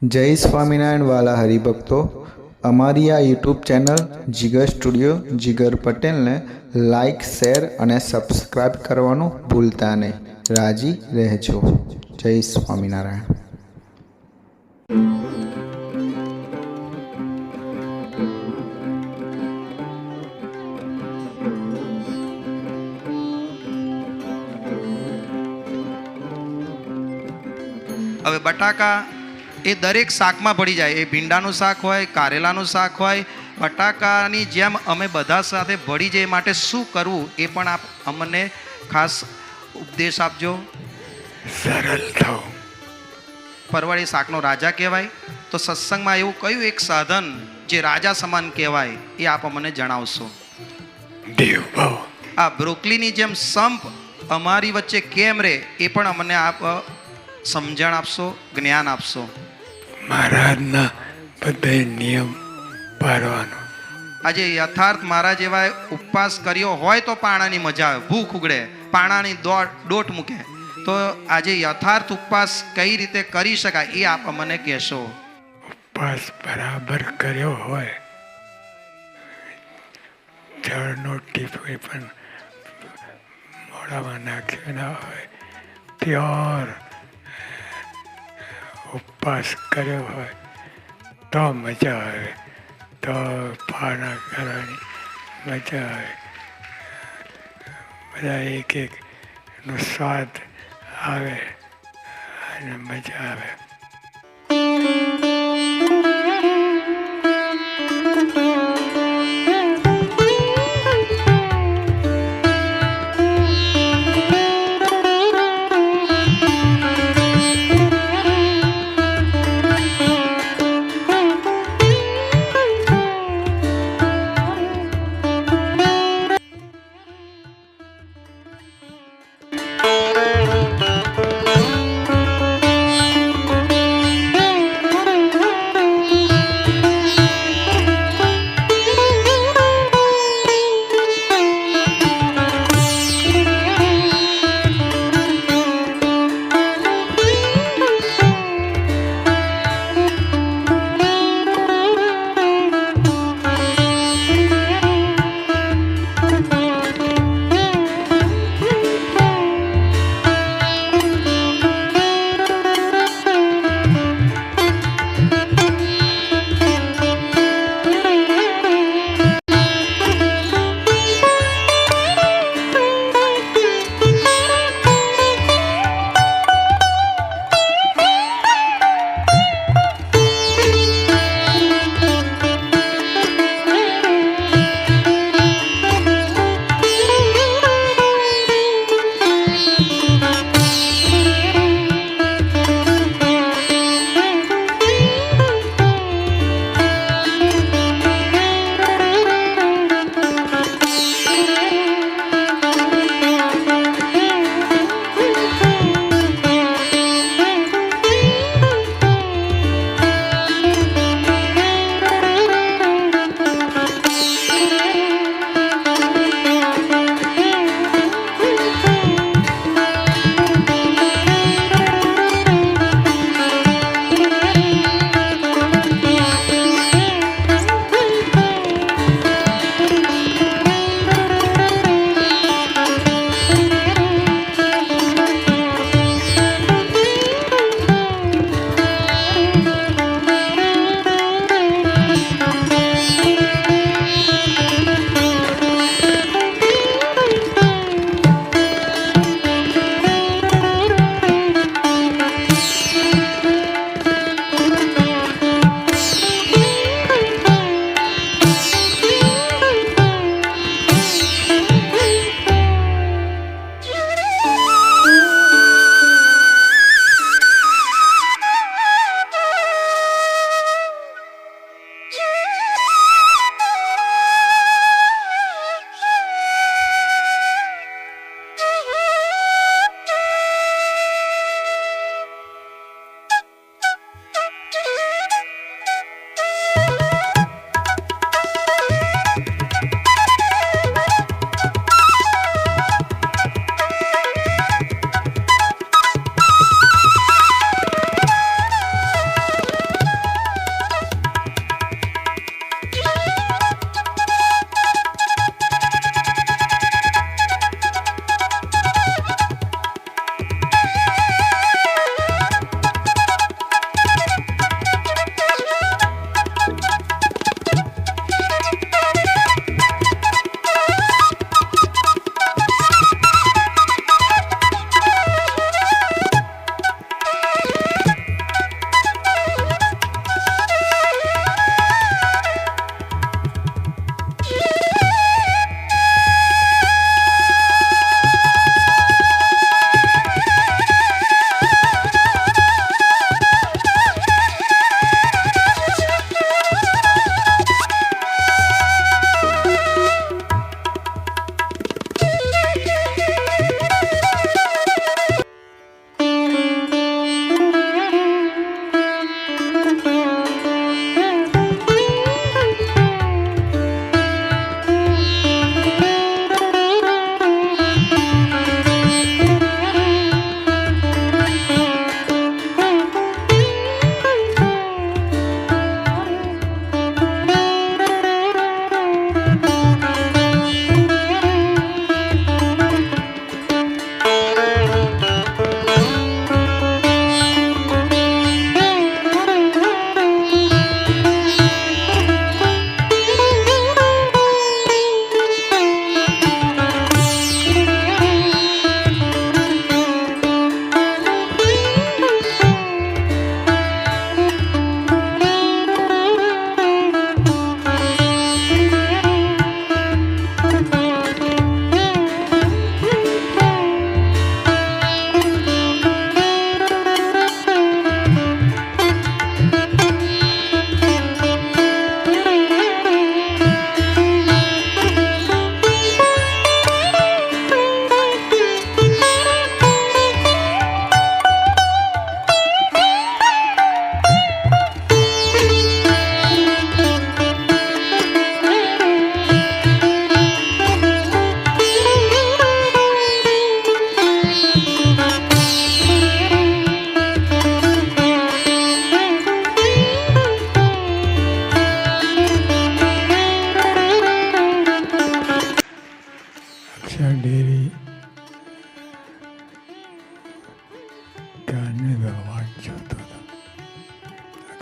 जय स्वामीनारायण वाला हरिभक्तों, अमारी आ यूट्यूब चैनल जिगर स्टूडियो जिगर पटेल ने लाइक शेर और सब्सक्राइब करवानुं भूलता नहीं। राजी रहजो। जय स्वामीनारायण। હવે બટાકા એ દરેક શાકમાં પડી જાય, એ ભીંડાનું શાક હોય, કારેલાનું શાક હોય, બટાકાની જેમ અમે બધા સાથે ભળી જાય માટે શું કરવું એ પણ આપ અમને ખાસ ઉપદેશ આપજો। સરળ થાઓ। પરવળી શાકનો રાજા કહેવાય, તો સત્સંગમાં એવું કયું એક સાધન જે રાજા સમાન કહેવાય એ આપ અમને જણાવશો। દેવ ભાવ। આ બ્રોકલીની જેમ સંપ અમારી વચ્ચે કેમ રહે એ પણ અમને આપ સમજણ આપશો, જ્ઞાન આપશો। મહારાજના બધા નિયમ પાળવાનો। આજે યથાર્થ મારા જેવા ઉપવાસ કર્યો હોય તો પાણાની મજા આવે, ભૂખ ઉગડે, પાણાની દોટ મૂકે, તો આજે યથાર્થ ઉપવાસ કઈ રીતે કરી શકાય એ આપ મને કહેશો। ઉપવાસ બરાબર કર્યો હોય, જળનો ટીપો પણ મોઢામાં નાખ્યો ના હોય, પ્યોર ઉપવાસ કર્યો હોય તો મજા આવે, તો પારણા કરવાની મજા આવે। બધા એક એકનો સ્વાદ આવે અને મજા આવે।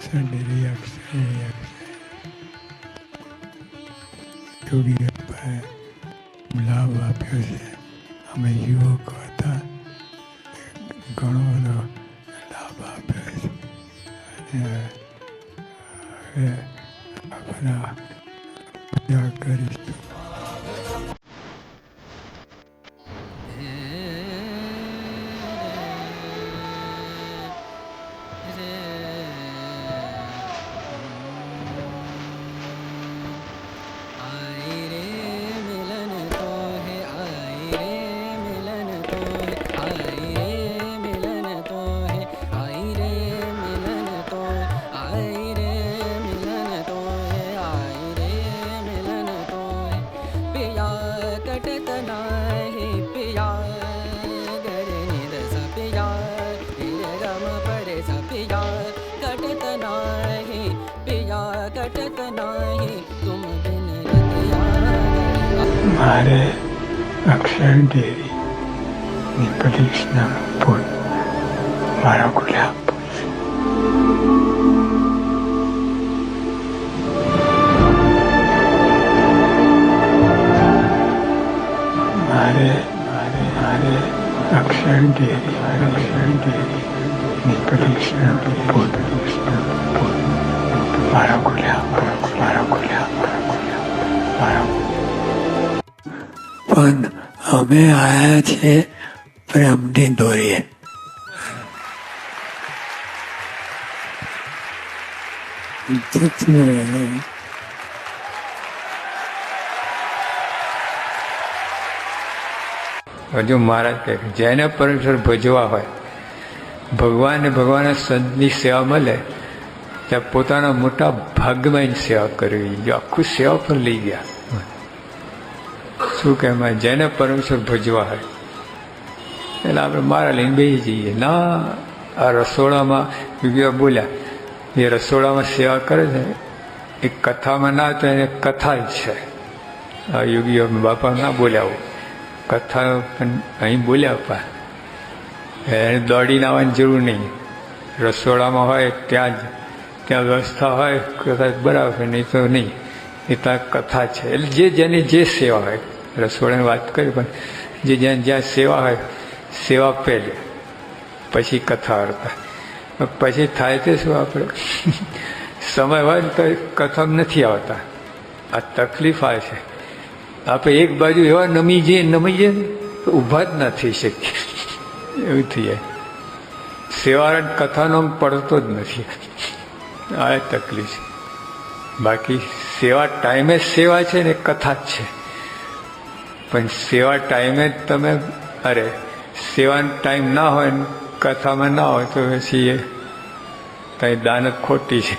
અક્ષરડેરી યોગીભાઈ લાભ આપ્યો છે. અમે યુવકો હતા, ઘણો બધો લાભ આપ્યો છે. અને હવે આપણા મજા કરીશું. મારે અક્ષરડેરીની પરીક્ષાનું પૂર્ણ મારા ગુલાબ મારે અક્ષરડેરીની પરીક્ષાનું પૂર્ણ મારા ગુલાબ પણ અમે આવ્યા છે પ્રેમની દોરીએ. હજુ મહારાજ કહે જેને પરમેશ્વર ભજવા હોય, ભગવાનના સંતની સેવા મળે ત્યાં પોતાના મોટા ભાગમાં એની સેવા કરવી. જો આખું સેવા પર લઈ ગયા. શું કહેવાય? જેને પરમેશ્વર ભજવા હોય એટલે આપણે મારા લઈને બેસી જઈએ. ના, આ રસોડામાં યોગીઓ બોલ્યા, એ રસોડામાં સેવા કરે છે એ કથામાં ના તો એને કથા જ છે. આ યોગીઓ બાપા ના બોલ્યા, કથા પણ અહીં બોલ્યા પા, એને દોડીને આવવાની જરૂર નહીં. રસોડામાં હોય ત્યાં વ્યવસ્થા હોય કદાચ બરાબર, નહીં તો નહીં. એ ત્યાં કથા છે. એટલે જેની જે સેવા હોય, રસોડાની વાત કરી પણ જ્યાં સેવા હોય સેવા પહેલે, પછી કથા વાર્તા, પછી થાય તે શું આપણે સમય હોય ને તો કથામાં નથી આવતા. આ તકલીફ આવે છે. આપણે એક બાજુ એવા નમી જઈએ ઊભા જ ના થઈ શકીએ, એવું થઈ જાય. સેવા કથાનો પડતો જ નથી. આ તકલીફ છે. બાકી સેવા ટાઈમે સેવા છે ને કથા જ છે. પણ સેવા ટાઈમે જ તમે સેવાનો ટાઈમ ના હોય ને કથામાં ના હોય તો પછી એ કંઈ દાનત ખોટી છે.